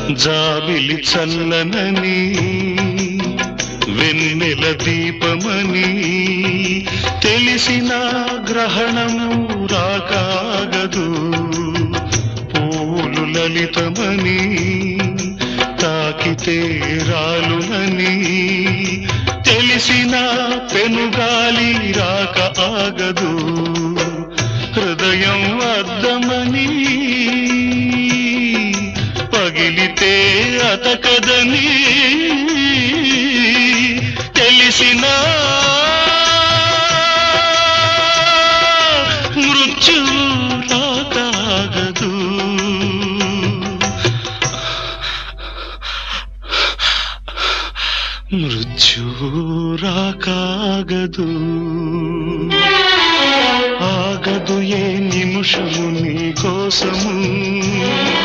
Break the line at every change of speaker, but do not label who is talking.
జాబిలి చల్లనని వెన్నెల దీపమని తెలిసిన గ్రహణము రాకాగదు. పూలు లలితమని తాకితే రాలునని తెలిసిన పెనుగాలి రాక ఆగదు. హృదయం అద్దమని పగిలితే అతకదని తెలిసిన మృత్యువు రాకాగదు. మృత్యువు రాకాగదు. ఆగదు ఏ నిమిషము నీ కోసము.